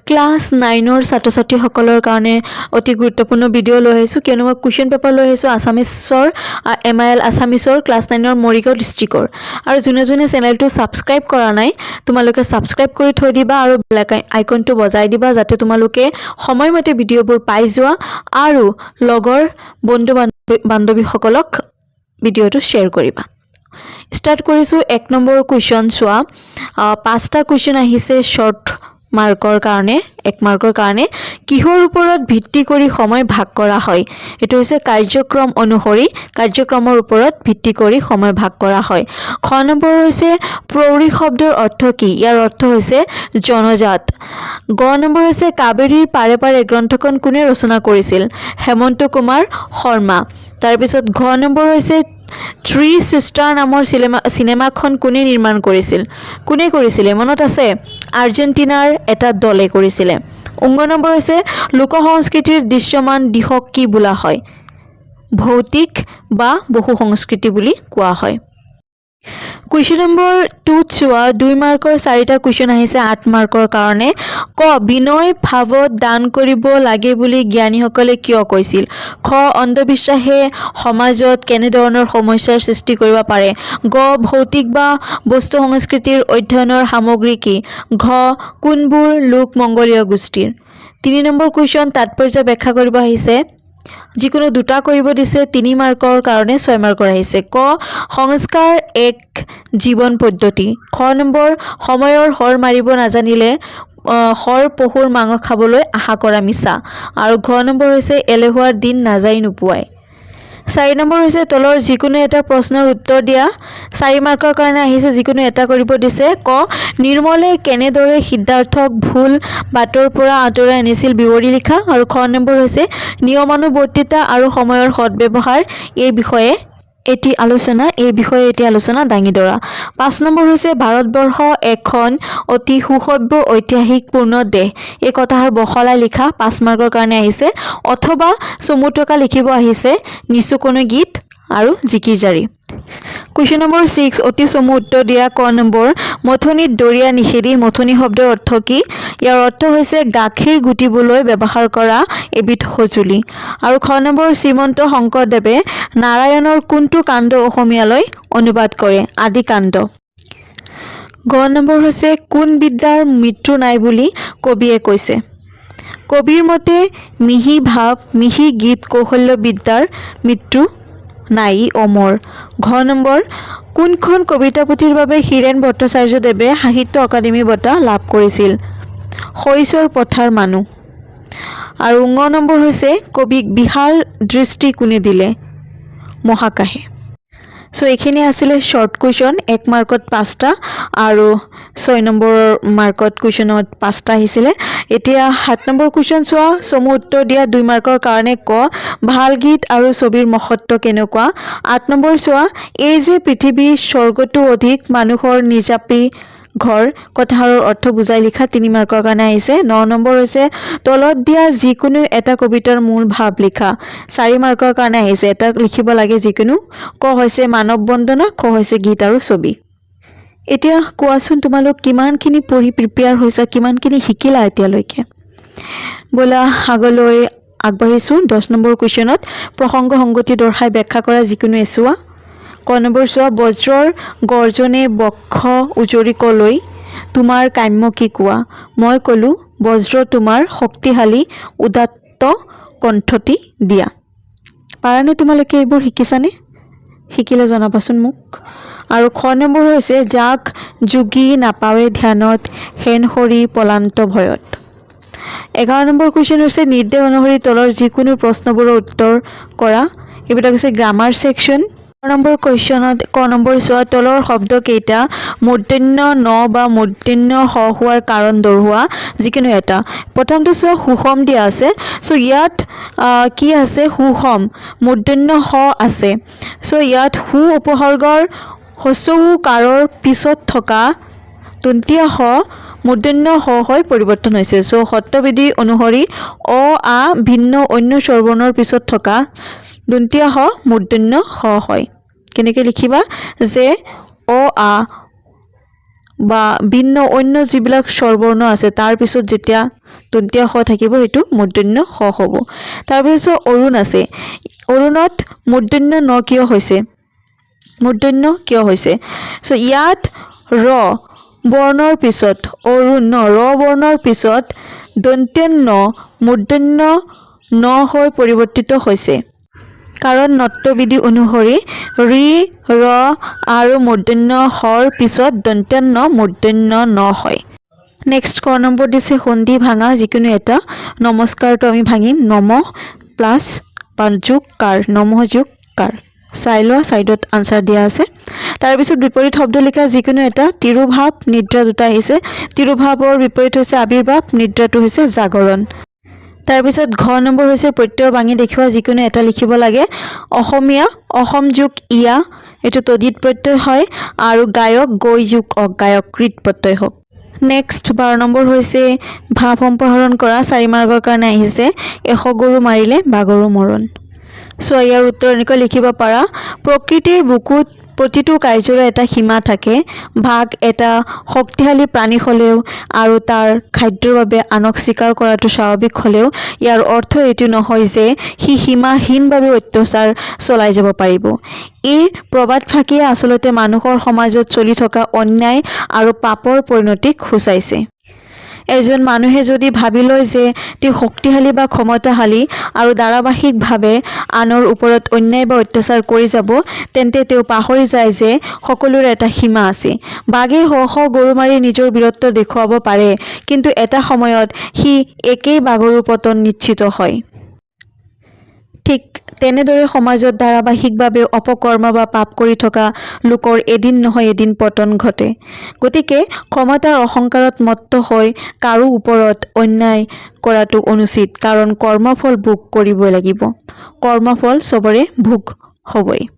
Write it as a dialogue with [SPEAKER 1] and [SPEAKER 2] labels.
[SPEAKER 1] Class 9ৰ ছাত্ৰ-ছাত্ৰীসকলৰ কাৰণে অতি গুৰুত্বপূৰ্ণ ভিডিঅ' লৈ আহিছোঁ কিয়নো মই কুৱেশ্যন পেপাৰ লৈ আহিছোঁ আছামিছৰ MIL আছামিছৰ ক্লাছ 9ৰ মৰিগাঁও ডিষ্ট্ৰিক্টৰ আৰু যোনে যোনে চেনেলটো ছাবস্ক্ৰাইব কৰা নাই তোমালোকে ছাবস্ক্ৰাইব কৰি থৈ দিবা আৰু বেল আইকনটো বজাই দিবা যাতে তোমালোকে সময়মতে ভিডিঅ'বোৰ পাই যোৱা আৰু লগৰ বন্ধু বান্ধৱীসকলক ভিডিঅ'টো শ্বেয়াৰ কৰিবা ষ্টাৰ্ট কৰিছোঁ 1 নম্বৰ কুৱেশ্যন চোৱা 5টা কুৱেশ্যন আহিছে শৰ্ট মাৰ্কৰ কাৰণে 1 মাৰ্কৰ কাৰণে কিহৰ ওপৰত ভিত্তি কৰি সময় ভাগ কৰা হয় এটো হৈছে কাৰ্যক্ৰম অনুসৰি কাৰ্যক্ৰমৰ ওপৰত ভিত্তি কৰি সময় ভাগ কৰা হয় খ নম্বৰ হৈছে প্ৰৌঢ়ী শব্দৰ অৰ্থ কি ইয়াৰ অৰ্থ হৈছে জনজাত গ নম্বৰ হৈছে কাবেৰীৰ পাৰে পাৰে গ্ৰন্থখন কোনে ৰচনা কৰিছিল হেমন্ত কুমাৰ শৰ্মা তাৰ পিছত ঘ নম্বৰ হৈছে থ্ৰী সিস্টাৰ নামৰ সিনেমাখন কোনে নিৰ্মাণ কৰিছিল কোনে কৰিছিল মনত আছে আৰ্জেন্টিনাৰ এটা দলে কৰিছিল 19 নম্বৰ হৈছে লোক সংস্কৃতিৰ দৃশ্যমান দিশক কি বোলা হয় ভৌতিক বা বহু সংস্কৃতি বুলি কোৱা হয় কুৱেশ্যন নম্বৰ 2 চোৱা 2 মাৰ্কৰ 4টা কুৱেশ্যন আহিছে 8 মাৰ্কৰ কাৰণে ক বিনয় ভাৱত দান কৰিব লাগে বুলি জ্ঞানীসকলে কিয় কৈছিল খ অন্ধবিশ্বাসে সমাজত কেনে ধৰণৰ সমস্যাৰ সৃষ্টি কৰিব পাৰে গ ভৌতিক বা বস্তু সংস্কৃতিৰ অধ্যয়নৰ সামগ্ৰী কি ঘ কোনবোৰ লোক মংগলীয় গোষ্ঠীৰ 3 নম্বৰ কুৱেশ্যন তাৎপৰ্য ব্যাখ্যা কৰিব আহিছে যিকোনো দুটা কৰিব দিছে 3 মাৰ্কৰ কাৰণে 6 মাৰ্কৰ আহিছে ক সংস্কাৰ এক জীৱন পদ্ধতি খ নম্বৰ সময়ৰ হৰ মাৰিব নাজানিলে হৰ পহুৰ মাংস খাবলৈ আশা কৰা মিছা আৰু ঘ নম্বৰ হৈছে এলেহুৱাৰ দিন নাযায় নোপোৱাই 4 নম্বৰ হৈছে তলৰ যিকোনো এটা প্ৰশ্নৰ উত্তৰ দিয়া 4 মাৰ্কৰ কাৰণে আহিছে যিকোনো এটা কৰিব দিছে ক নিৰ্মলে কেনেদৰে সিদ্ধাৰ্থক ভুল বাটৰ পৰা আঁতৰাই আনিছিল বিৱৰি লিখা আৰু খ নম্বৰ হৈছে নিয়মানুবৰ্তিতা আৰু সময়ৰ সদ্ব্যৱহাৰ এই বিষয়ে এটি আলোচনা দাঙি ধৰা 5 নম্বৰ হৈছে ভাৰতবৰ্ষ এখন অতি সুসভ্য ঐতিহাসিকপূৰ্ণ দেশ এই কথাৰ বহলাই লিখা 5 মাৰ্কৰ কাৰণে আহিছে অথবা চমুটকা লিখিব আহিছে নিচুকনি গীত আৰু জিকিৰ জাৰি কুৱেশ্যন নম্বৰ 6 অতি চমু উত্তৰ দিয়া ক নম্বৰ মথনিত দৰিয়া নিষেধি মথনি শব্দৰ অৰ্থ কি ইয়াৰ অৰ্থ হৈছে গাখীৰ গুটিবলৈ ব্যৱহাৰ কৰা এবিধ সঁজুলি আৰু খ নম্বৰ শ্ৰীমন্ত শংকৰদেৱে নাৰায়ণৰ কোনটো কাণ্ড অসমীয়ালৈ অনুবাদ কৰে আদি কাণ্ড গ নম্বৰ হৈছে কোন বিদ্যাৰ মৃত্যু নাই বুলি কবিয়ে কৈছে কবিৰ মতে মিহি ভাৱ মিহি গীত কৌশল্য বিদ্যাৰ মৃত্যু নাই অমৰ ঘ নম্বৰ কোনখন কবিতা পুথিৰ বাবে হীৰেন ভট্টাচাৰ্যদেৱে সাহিত্য অকাডেমী বঁটা লাভ কৰিছিল শইচৰ পথাৰ মানুহ আৰু ঙ নম্বৰ হৈছে কবিক বিশাল দৃষ্টি কোনে দিলে মহাকাশে সো এইখিনি আছিলে শৰ্ট কুৱেশ্যন 1 মাৰ্কত 5টা আৰু 6 নম্বৰ মাৰ্কত কুৱেশ্যনত 5টা আহিছিলে এতিয়া 7 নম্বৰ কুৱেশ্যন চোৱা চমু উত্তৰ দিয়া 2 মাৰ্কৰ কাৰণে ক ভাল গীত আৰু ছবিৰ মহত্ব কেনেকুৱা 8 নম্বৰ চোৱা এই যে পৃথিৱী স্বৰ্গটো অধিক মানুহৰ নিজাপি ঘৰ কথাৰ অৰ্থ বুজাই লিখা 3 মাৰ্কৰ কাৰণে আহিছে 9 নম্বৰ হৈছে তলত দিয়া যিকোনো এটা কবিতাৰ মূল ভাৱ লিখা 4 মাৰ্কৰ কাৰণে আহিছে এটা লিখিব লাগে যিকোনো ক হৈছে মানৱ বন্দনা ক হৈছে গীত আৰু ছবি এতিয়া কোৱাচোন তোমালোক কিমানখিনি পঢ়ি প্ৰিপেয়াৰ হৈছা কিমানখিনি শিকিলা এতিয়ালৈকে বলা আগলৈ আগবাঢ়িছো 10 নম্বৰ কুৱেশ্যনত প্ৰসংগ সংগতি দৰ্শাই ব্যাখ্যা কৰা যিকোনো এছুৱা ক নম্বৰ চোৱা বজ্ৰৰ গৰ্জনে বক্ষ উজৰি কলৈ তোমাৰ কাম্য কি কোৱা মই কলো বজ্ৰ তোমাৰ শক্তিশালী উদাত্ত কণ্ঠটি দিয়া পাৰানে তোমালোকে এইবোৰ শিকিছানে শিকিলে জনাবাচোন মোক আৰু খ নম্বৰ হৈছে যাক যোগী নাপাৱে ধ্যানত হেন হৰি পলান্ত ভয়ত 11 নম্বৰ কুৱেশ্যন হৈছে নিৰ্দেশ অনুসৰি তলৰ যিকোনো প্ৰশ্নবোৰৰ উত্তৰ কৰা এইবিলাক হৈছে গ্ৰামাৰ সেকশন নম্বৰ কুৱেশ্যনত ক নম্বৰ চোৱা তলৰ শব্দ কেইটা মূৰ্ধন্য ন বা মূৰ্ধন্য হ হোৱাৰ কাৰণ দৰ্শোৱা যিকোনো এটা প্ৰথমটো চোৱা সুষম দিয়া আছে সো ইয়াত কি আছে সুষম মূৰ্ধন্য হ আছে সো ইয়াত হু উপসৰ্গৰ হস্ৰ উ কাৰৰ পিছত থকা দন্তীয়া হ মূৰ্ধন্য হ হৈ পৰিৱৰ্তন হৈছে সো সত্যবিধি অনুসৰি অ আ ভিন্ন অন্য স্বৰবৰ্ণৰ পিছত থকা দন্তীয়া হ মূৰ্ধন্য হ হয় কেনেকৈ লিখিবা যে অ আ বা ভিন্ন অন্য যিবিলাক স্বৰবৰ্ণ আছে তাৰ পিছত যেতিয়া দন্তীয়া খ থাকিব সেইটো মূৰ্ধন্য খ হ'ব। তাৰপিছত অৰুণ আছে, অৰুণত মূৰ্ধন্য ন কিয় হৈছে? মূৰ্ধন্য কিয় হৈছে? চ' ইয়াত ৰ বৰ্ণৰ পিছত অৰুণ ৰ বৰ্ণৰ পিছত দন্ত্য মূৰ্ধন্য ন হৈ পৰিৱৰ্তিত হৈছে, কাৰণ নট্যবিধি অনুসৰি ৰি ৰ আৰু মূৰ্ধন্য হৰ পিছত দন্ত্য মূৰ্ধন্য ন হয়। নেক্সট ক নম্বৰ দিছে সন্ধি ভাঙা যিকোনো এটা। নমস্কাৰটো আমি ভাঙিম নম প্লাছ যোগ কাৰ, নমঃ যোগ কাৰ। চাই লোৱা, ছাইডত আনচাৰ দিয়া আছে। তাৰপিছত বিপৰীত শব্দ লিখা যিকোনো এটা। তিৰুভাৱ নিদ্ৰা দুটা আহিছে, তিৰুভাৱৰ বিপৰীত হৈছে আবিৰ্ভাৱ, নিদ্ৰাটো হৈছে জাগৰণ। তাৰপিছত ঘ নম্বৰ হৈছে প্ৰত্যয় ভাঙি দেখুওৱা যিকোনো এটা লিখিব লাগে। অসমীয়া অসম যোগ ইয়া এইটো তদিত প্ৰত্যয় হয়, আৰু গায়ক গৈ যোগ অক গায়ক কৃত প্ৰত্যয় হওক। নেক্সট 12 নম্বৰ হৈছে ভাৱ সম্প্ৰসাৰণ কৰা, 4 মাৰ্কৰ কাৰণে আহিছে। এশ গৰু মাৰিলে বাঘৰো মৰণ। চ' ইয়াৰ উত্তৰ এনেকৈ লিখিব পাৰা। প্ৰকৃতিৰ বুকুত প্ৰতিটো কাৰ্যৰে এটা সীমা থাকে। বাঘ এটা শক্তিশালী প্ৰাণী হ'লেও আৰু তাৰ খাদ্যৰ বাবে আনক স্বীকাৰ কৰাটো স্বাভাৱিক হ'লেও ইয়াৰ অৰ্থ এইটো নহয় যে সি সীমাহীনভাৱে অত্যাচাৰ চলাই যাব পাৰিব। এই প্ৰবাদফাঁকিয়ে আচলতে মানুহৰ সমাজত চলি থকা অন্যায় আৰু পাপৰ পৰিণতিক সূচাইছে। এজন মানুহে যদি ভাবি লয় যে তেওঁ শক্তিশালী বা ক্ষমতাশালী আৰু ধাৰাবাহিকভাৱে আনৰ ওপৰত অন্যায় বা অত্যাচাৰ কৰি যাব, তেন্তে তেওঁ পাহৰি যায় যে সকলোৰে এটা সীমা আছে। বাঘে শ শ গৰু মাৰি নিজৰ বীৰত্ব দেখুৱাব পাৰে, কিন্তু এটা সময়ত সি একেই বাঘৰো পতন নিশ্চিত হয়। ঠিক তেনেদৰে সমাজত ধাৰাবাহিকভাৱে অপকৰ্ম বা পাপ কৰি থকা লোকৰ এদিন নহয় এদিন পতন ঘটে। গতিকে ক্ষমতাৰ অহংকাৰত মত্ত হৈ কাৰো ওপৰত অন্যায় কৰাটো অনুচিত, কাৰণ কৰ্মফল ভোগ কৰিবই লাগিব। কৰ্মফল চবৰে ভোগ হ'বই।